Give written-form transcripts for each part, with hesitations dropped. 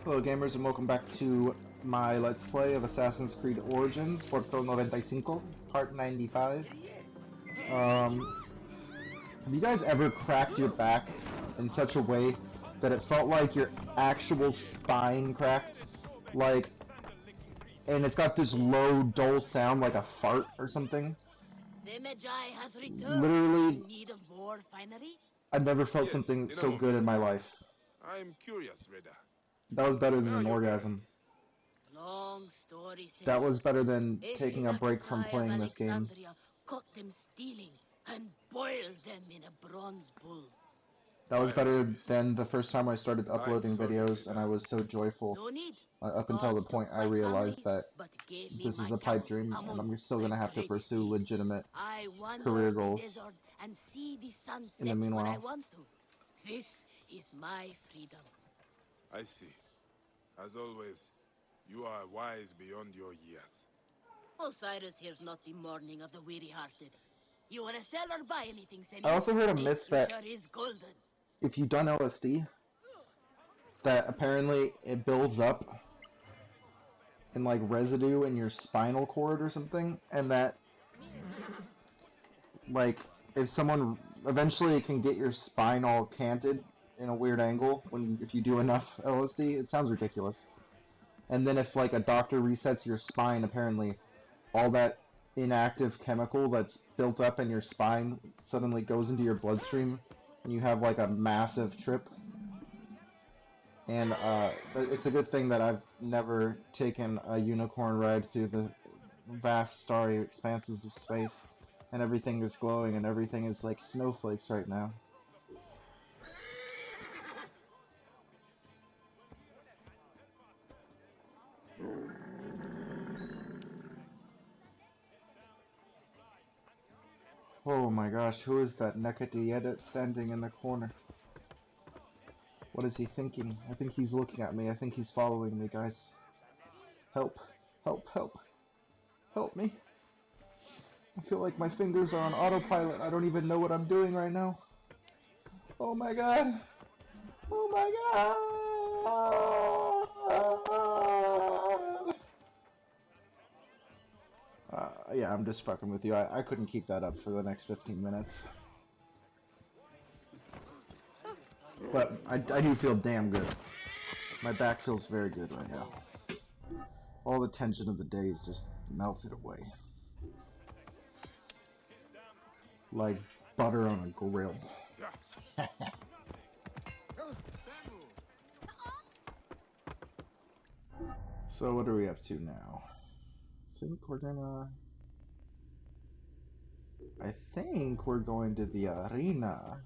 Hello gamers and welcome back to my Let's Play of Assassin's Creed Origins, Porto 95, Part 95. Have you guys ever cracked your back in such a way that it felt like your actual spine cracked? Like, and it's got this low, dull sound like a fart or something? The Magi has returned. Literally, In need of more finery? I've never felt something so good in my life. I'm curious, Reda. That was better than Where are an your orgasm. parents? Long story. That was better than taking a break from playing this game. Caught them stealing and boiled them in a bronze bull. That was better than the first time I started uploading videos, and I was so joyful No need. up until the point I realized that this is a pipe dream, and I'm still gonna have to pursue legitimate career goals and see the sunset in the meanwhile. when I want to. This is my freedom. I see. As always, you are wise beyond your years. Osiris here's not the mourning of the weary-hearted. You wanna sell or buy anything, Senor? I also heard a The myth that future is golden. if you've done LSD, that apparently it builds up in like residue in your spinal cord or something, and that like if someone eventually it can get your spine all canted in a weird angle if you do enough LSD. It sounds ridiculous. And then if like a doctor resets your spine, apparently all that inactive chemical that's built up in your spine suddenly goes into your bloodstream and you have like a massive trip. And it's a good thing that I've never taken a unicorn ride through the vast starry expanses of space and everything is glowing and everything is like snowflakes right now. Oh my gosh, who is that Nekati standing in the corner? What is he thinking? I think he's looking at me. I think he's following me, guys. Help. Help, help. Help me. I feel like my fingers are on autopilot. I don't even know what I'm doing right now. Oh my god. Oh my god. Yeah, I'm just fucking with you. I couldn't keep that up for the next 15 minutes. But I do feel damn good. My back feels very good right now. All the tension of the day is just melted away. Like butter on a grill. So what are we up to now? I think we're going to the arena.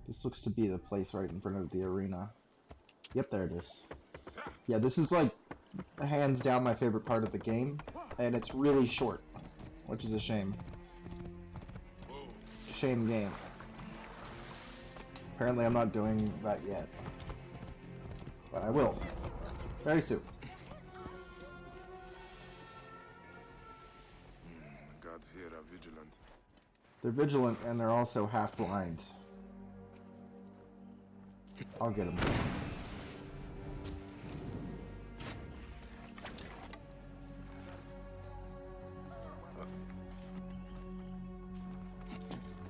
This looks to be the place right in front of the arena. Yep, there it is. Yeah, this is like hands down my favorite part of the game, and it's really short, which is a shame. Shame game. Apparently I'm not doing that yet, but I will very soon. Gods here are vigilant. They're vigilant and they're also half blind. I'll get him.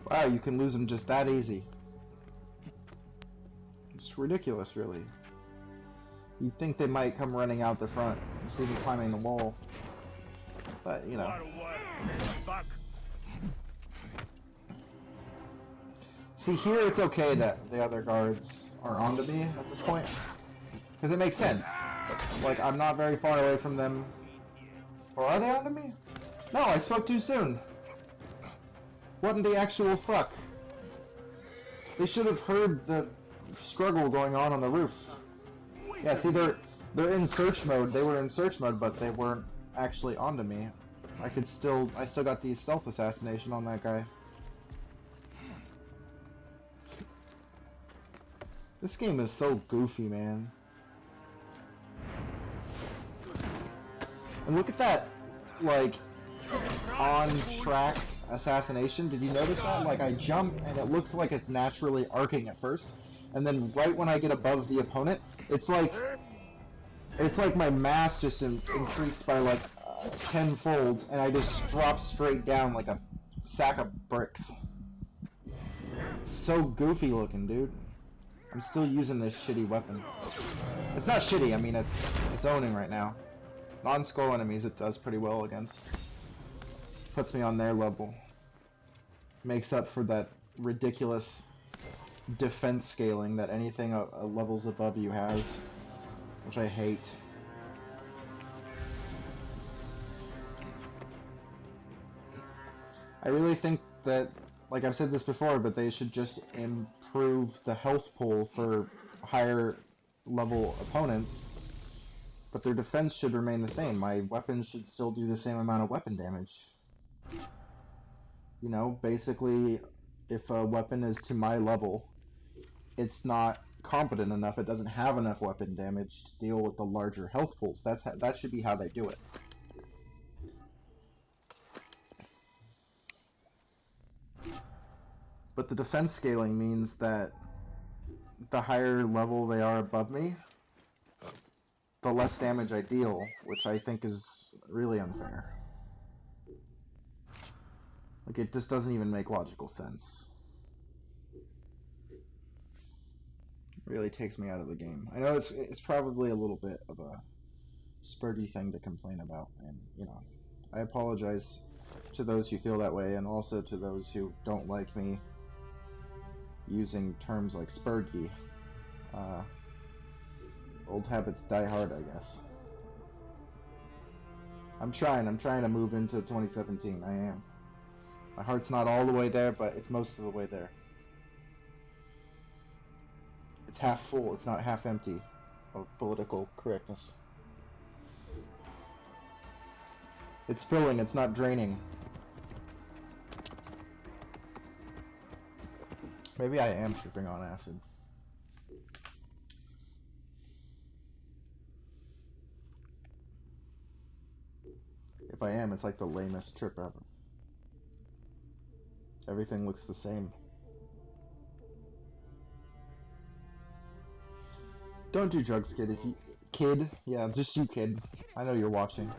Wow, you can lose him just that easy. It's ridiculous, really. You'd think they might come running out the front and see me climbing the wall. But, you know. See, here it's okay that the other guards are onto me at this point. Because it makes sense. Like, I'm not very far away from them. Or are they onto me? No, I spoke too soon. What in the actual fuck? They should have heard the struggle going on the roof. Yeah, see, they're in search mode. They were in search mode, but they weren't actually onto me. I still got the stealth assassination on that guy. This game is so goofy, man. And look at that, like, on-track assassination. Did you notice that? Like, I jump, and it looks like it's naturally arcing at first, and then right when I get above the opponent, it's like It's like my mass just increased by like 10-fold, and I just dropped straight down like a sack of bricks. It's so goofy looking, dude. I'm still using this shitty weapon. It's not shitty, I mean it's owning right now. Non-skull enemies it does pretty well against. Puts me on their level. Makes up for that ridiculous defense scaling that anything levels above you has, which I hate. I really think that, like I've said this before, but they should just improve the health pool for higher level opponents, but their defense should remain the same. My weapons should still do the same amount of weapon damage. You know, basically, if a weapon is to my level, it's not competent enough, it doesn't have enough weapon damage to deal with the larger health pools. That should be how they do it. But the defense scaling means that the higher level they are above me, the less damage I deal, which I think is really unfair. Like, it just doesn't even make logical sense. It really takes me out of the game. I know it's probably a little bit of a spurty thing to complain about, and, you know, I apologize to those who feel that way, and also to those who don't like me using terms like spurgy. Old habits die hard, I guess. I'm trying to move into 2017, I am. My heart's not all the way there, but it's most of the way there. It's half full, it's not half empty of political correctness. It's filling, it's not draining. Maybe I am tripping on acid. If I am, it's like the lamest trip ever. Everything looks the same. Don't do drugs, kid. Yeah, just you, kid. I know you're watching.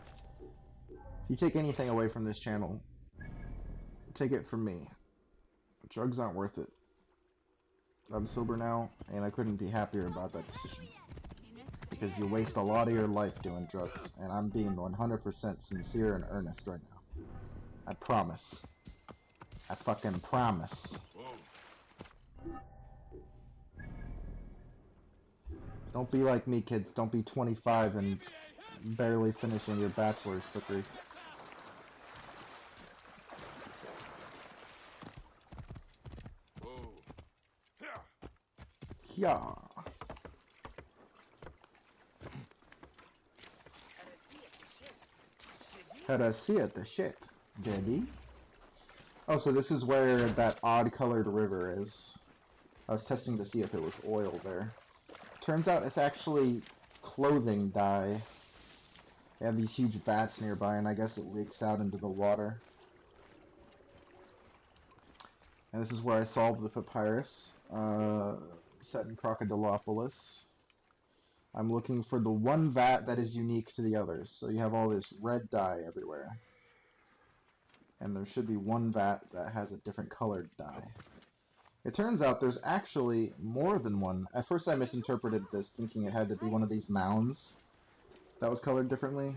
If you take anything away from this channel, take it from me. Drugs aren't worth it. I'm sober now, and I couldn't be happier about that decision. Because you waste a lot of your life doing drugs, and I'm being 100% sincere and earnest right now. I promise. I fucking promise. Don't be like me, kids. Don't be 25 and barely finishing your bachelor's degree. Yeah. Had I see it, the shit, baby. Oh, so this is where that odd-colored river is. I was testing to see if it was oil there. Turns out it's actually clothing dye. They have these huge vats nearby, and I guess it leaks out into the water. And this is where I solved the papyrus, set in Crocodilopolis. I'm looking for the one vat that is unique to the others. So you have all this red dye everywhere. And there should be one vat that has a different colored dye. It turns out there's actually more than one. At first I misinterpreted this, thinking it had to be one of these mounds that was colored differently.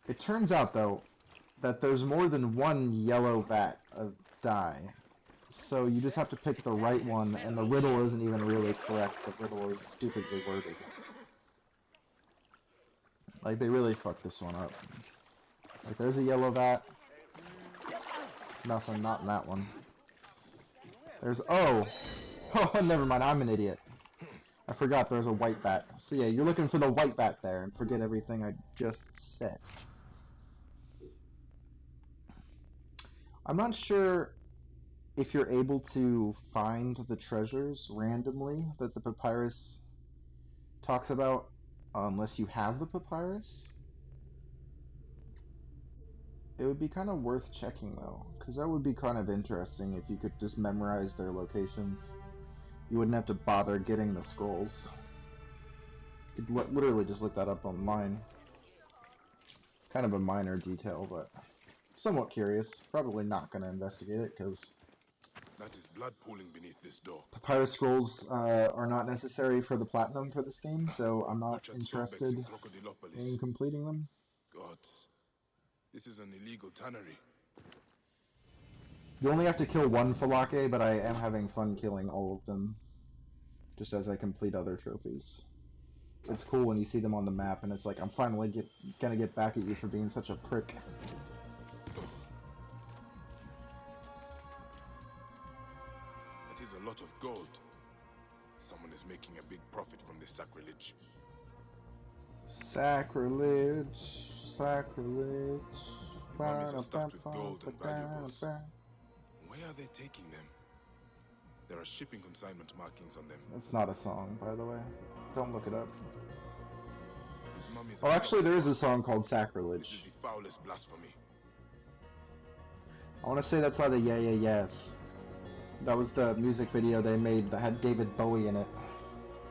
It turns out, though, that there's more than one yellow vat of dye. So you just have to pick the right one, and the riddle isn't even really correct. The riddle is stupidly worded. Like, they really fucked this one up. Like, there's a yellow vat. Nothing, not in that one. There's, oh! Oh, never mind, I'm an idiot. I forgot there's a white bat. So yeah, you're looking for the white bat there, and forget everything I just said. I'm not sure if you're able to find the treasures randomly that the papyrus talks about, unless you have the papyrus. It would be kind of worth checking, though, because that would be kind of interesting if you could just memorize their locations. You wouldn't have to bother getting the scrolls. You could literally just look that up online. Kind of a minor detail, but somewhat curious. Probably not going to investigate it, because That is blood pooling beneath this door. Papyrus Scrolls are not necessary for the platinum for this game, so I'm not interested in completing them. Gods, this is an illegal tannery. You only have to kill one Falake, but I am having fun killing all of them, just as I complete other trophies. It's cool when you see them on the map, and it's like, I'm finally gonna get back at you for being such a prick. That is a lot of gold. Someone is making a big profit from this sacrilege. Sacrilege, sacrilege. The mummies are stuffed with gold and valuables. Where are they taking them? There are shipping consignment markings on them. That's not a song, by the way. Don't look it up. These mummies Oh, are actually, there is a stuffed song with called gold. This is Sacrilege. the foulest blasphemy. I want to say that's why the Yayayas. That was the music video they made that had David Bowie in it.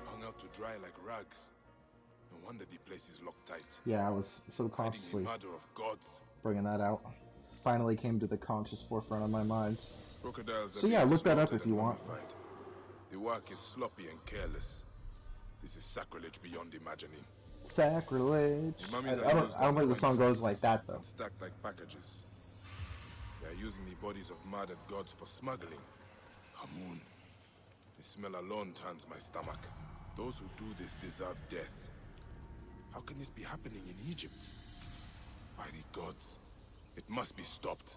Hung out to dry like rags. No wonder the place is locked tight. Yeah, I was subconsciously Hiding the murder of gods. bringing that out. Finally came to the conscious forefront of my mind. Crocodiles So are yeah, being look that up slaughtered if you and want. mummified. The work is sloppy and careless. This is sacrilege beyond imagining. Sacrilege. The mummies I are don't used think as the song coin goes sacks like that though. and stacked like packages. They are using the bodies of murdered gods for smuggling. Hamoon. The smell alone turns my stomach. Those who do this deserve death. How can this be happening in Egypt? By the gods, it must be stopped.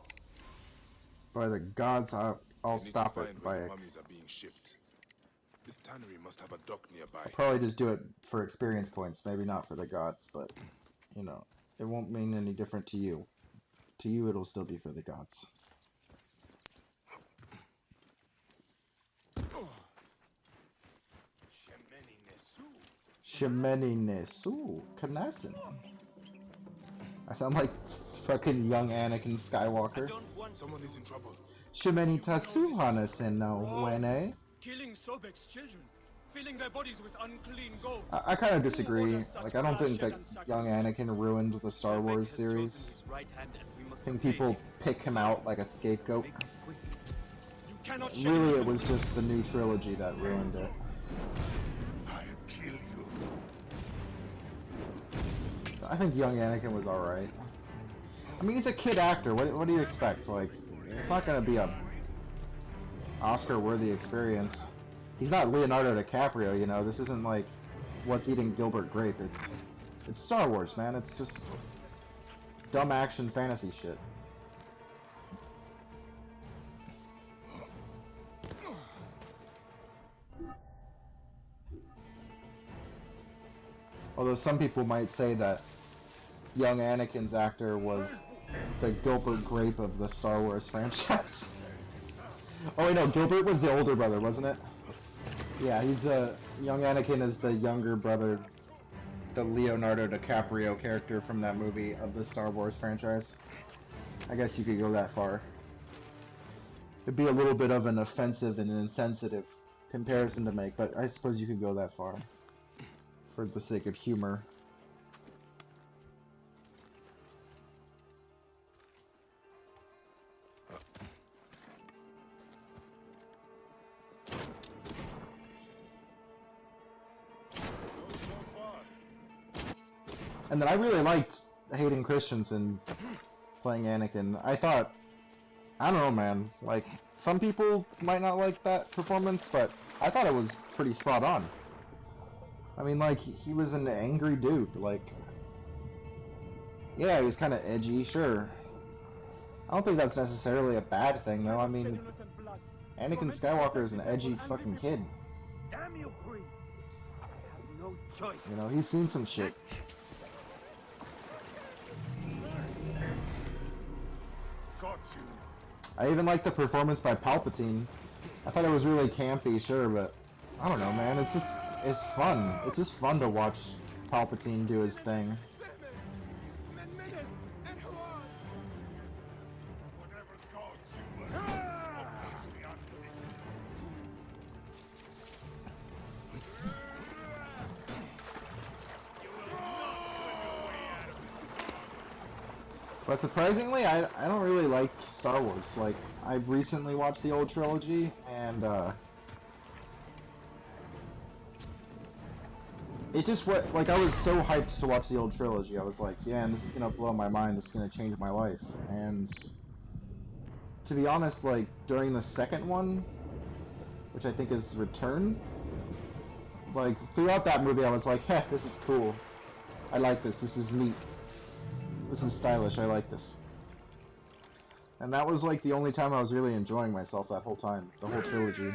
By the gods, I'll We need stop to it find by where a... the mummies are being shipped. This tannery must have a dock nearby. I'll probably just do it for experience points, maybe not for the gods, but, you know, it won't mean any different to you. To you, it'll still be for the gods. Shemeni Nesu, Kanasin. I sound like fucking young Anakin Skywalker. Someone is in trouble. Shemeni Tasu Hanasin no Wene. Killing Sobek's children, filling their bodies with unclean gold. I kind of disagree. Like, I don't think that young Anakin ruined the Star Wars series. I think people pick him out like a scapegoat. You cannot Really, it was just the new trilogy that ruined it. I'll kill you. I think young Anakin was alright. I mean, he's a kid actor. What do you expect? Like, it's not gonna be a Oscar-worthy experience. He's not Leonardo DiCaprio, you know. This isn't like What's Eating Gilbert Grape. It's Star Wars, man. It's just dumb action fantasy shit. Although some people might say that young Anakin's actor was the Gilbert Grape of the Star Wars franchise. Oh wait, no, Gilbert was the older brother, wasn't it? Yeah, he's young Anakin is the younger brother, the Leonardo DiCaprio character from that movie of the Star Wars franchise. I guess you could go that far. It'd be a little bit of an offensive and insensitive comparison to make, but I suppose you could go that far for the sake of humor. And then I really liked Hayden Christensen playing Anakin. I thought, I don't know, man, like, some people might not like that performance, but I thought it was pretty spot on. I mean, like, he was an angry dude, like, yeah, he was kind of edgy, sure. I don't think that's necessarily a bad thing, though. I mean, Anakin Skywalker is an edgy fucking kid. Damn you, Queen! I have no choice. You know, he's seen some shit. Got you. I even liked the performance by Palpatine. I thought it was really campy, sure, but I don't know, man. It's fun. It's just fun to watch Palpatine do his thing. But surprisingly, I don't really like Star Wars. Like, I recently watched the old trilogy, and it just like I was so hyped to watch the old trilogy. I was like, yeah, and this is gonna blow my mind. This is gonna change my life. And to be honest, like during the second one, which I think is Return, like throughout that movie, I was like, heh, this is cool. I like this. This is neat. This is stylish. I like this. And that was like the only time I was really enjoying myself that whole time, the whole trilogy.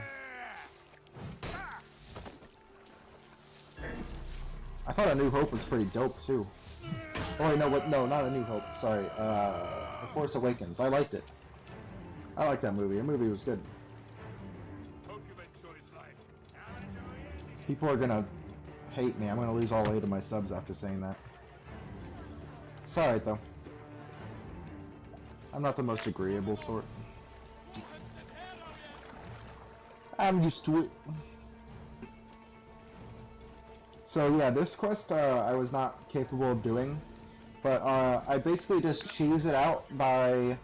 I thought A New Hope was pretty dope too. Oh wait, no, what? No, not A New Hope. Sorry, The Force Awakens. I liked it. I liked that movie. The movie was good. People are gonna hate me. I'm gonna lose all 8 of my subs after saying that. It's alright though. I'm not the most agreeable sort. I'm used to it. So yeah, this quest I was not capable of doing, but I basically just cheese it out by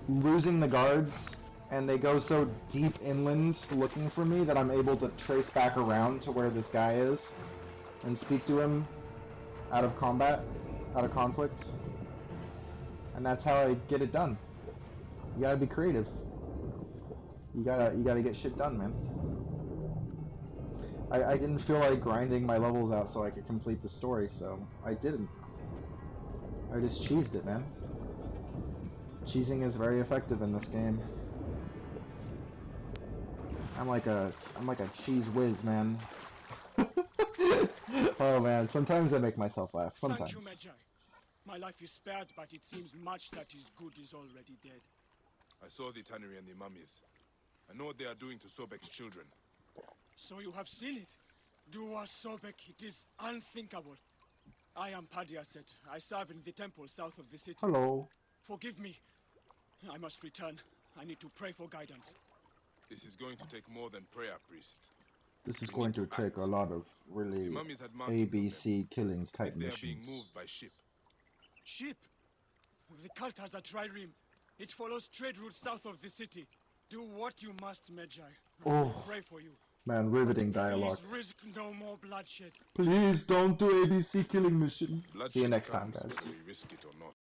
losing the guards, and they go so deep inland looking for me that I'm able to trace back around to where this guy is and speak to him out of combat, out of conflict. And that's how I get it done. You gotta be creative. You gotta get shit done, man. I didn't feel like grinding my levels out so I could complete the story, so I didn't. I just cheesed it, man. Cheesing is very effective in this game. I'm like a cheese whiz, man. Oh man, sometimes I make myself laugh. Sometimes. Thank you, Magi. My life is spared, but it seems much that is good is already dead. I saw the tannery and the mummies. I know what they are doing to Sobek's children. So you have seen it? Dua Sobek, it is unthinkable. I am Padiaset. I serve in the temple south of the city. Hello. Forgive me. I must return. I need to pray for guidance. This is going to take more than prayer, priest. This is going to take a lot of really The mummies had markings on them. ABC killings type Like they are missions. being moved by ship. Ship? The cult has a trireme. It follows trade routes south of the city. Do what you must, Magi. I will pray for you. Man, riveting dialogue. Please risk no more bloodshed. Please don't do ABC killing mission. See you Bloodshed next time, comes guys. whether we risk it or not.